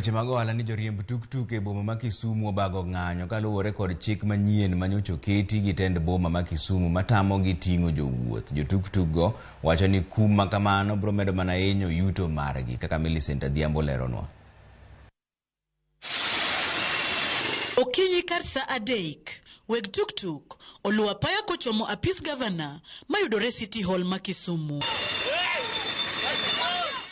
Weche mag ohala ni joriemb tuk-tuk e boma ma Kisumu obago ng'anyo kaluwore kod chik manyien manyocha oketi gi tend boma ma Kisumu matamogi ting'o jowuoth. Jo tuk-tuk go wacho ni kum ma kamano biro medo mana hinyo yuto margi, kaka Millicent Adhiambo leronwa. Okinyi kar sa 3 weg tuk-tuk oluwo apaya kochomo apis gavana mayudore City Hall ma Kisumu.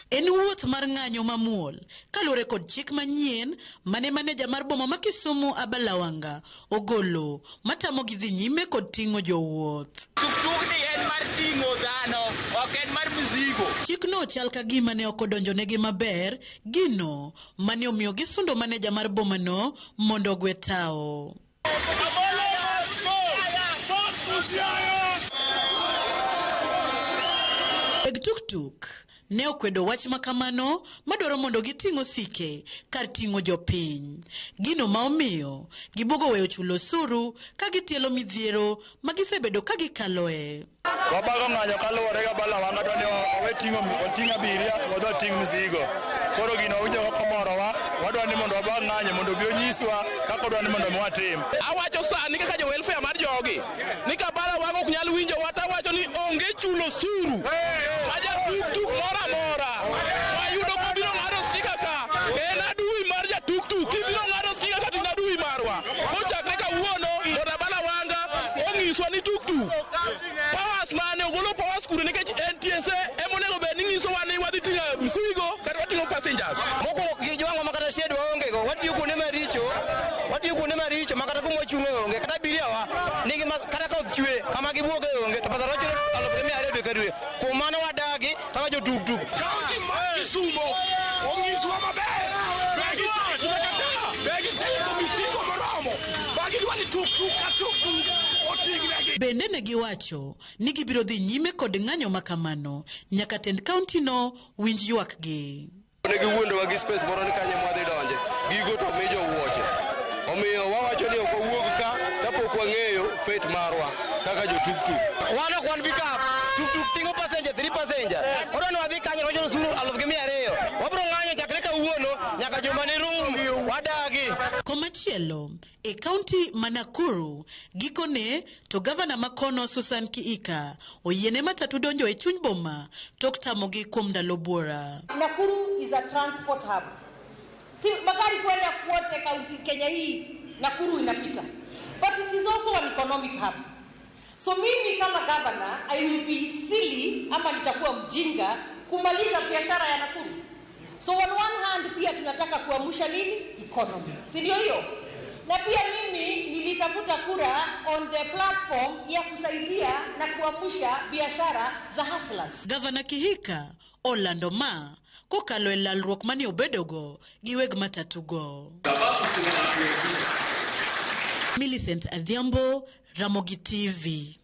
En wuoth mar ng'anyo mamuol kaluwore kod chik manyien mane maneja mar boma ma Kisumu Abalawanga ogolo matamo gi dhi nyime kod ting'o jowuoth. Tuk-tuk ni en mar ting'o dhano, ok en mar mizigo. Chikno chal ka gima ne ok odonjonegi maber, gino mane omiyo gisundo maneja mar boma no mondo ogwe tao. Weg tuk-tuk ne okwedo wach makamano madwaro mondo giting'o sike kar ting'o jopiny. Gino ma omiyo gibuogo weyo chulo osuru ka gitielo midhiero ma gisebedo ka gikaloe. Wabago ng'anyo kaluwore ga Abalawanga dwani owe ting'o abiria wadwa ting' mzigo. Koro gino winjo komorowa, wadwani mondo wabag ng'anyo mondo bi onyiswa kaka odwani mondo watim. Awacho sani kaka jo welfare mar jogi ni ka Abalawanga ok nyal winjo wata wacho ni onge chulo osuru. Aja tuk-tuk mora wayudo mabiro ng'ado stika ka en adui mar ja tuk-tuk ibiro ng'ado stika ka tin adui marwa kochakre kawuono mondo Abalawanga onyiswa ni tuk-tuk powers mane ogolo powers kure nikech NTSA emonego bed ni nyiso wa ni wadhi ting'o msigo kata wating'o passengers. Moko gijowango makata shed waonge go watiyo kuonde maricho makata kuma wachung'e onge kata abiria wa nigi kata ka chwe kama gibuoge onge to pesa rocho 200,000 dwe ka dwe. Kuom mano wadagi kaka jo tuk-tuk. County mar Kisumu onyiswa maber. Begi siko misigo moromo. Bagi dwani tuk-tuk ka tuk-tuk otignegi. Bende ne giwacho ni gibiro dhi nyime kod ng'anyo makamano nyaka tend kaunti no winj ywak gi. Ne giwuondowa gi space moro ni kanye mwadhi donje. Gigo to mi jowuoche. Omiyo wawacho ni ok wawuog ka kapok wang'eyo fate marwa kaka jo tuk-tuk. Wan ok wan pickup. Tuk-tuk ting'o passenger 3 passenger. Odwani wadhi kanye rocho osuru 200,000. Wabiro ng'anyo chakre kawuono nyaka juma ni rum wadagi. Komachielo e kaunti ma Nakuru gikone to gavana makono Susan Kiika oyiene matatu donjo e chuny boma tok tamogi kuom ndalo buora. Nakuru is a transport hub. Si magari kwenda kwote kaunti Kenya hii Nakuru inapita. But it is also an economic hub. So mimi kama governor I will be silly ama nitakuwa mjinga kumaliza biashara ya Nakuru. So on one hand pia tunataka kuamsha nini? Economy. Si ndio hiyo? Na pia mimi nilitafuta kura on the platform ya kusaidia na kuamsha biashara za hustlers. Gavana Kiika Orlando Ma kokalo e lalruok mane obedogo gi weg matatugo. Millicent Adhiambo, Ramogi TV.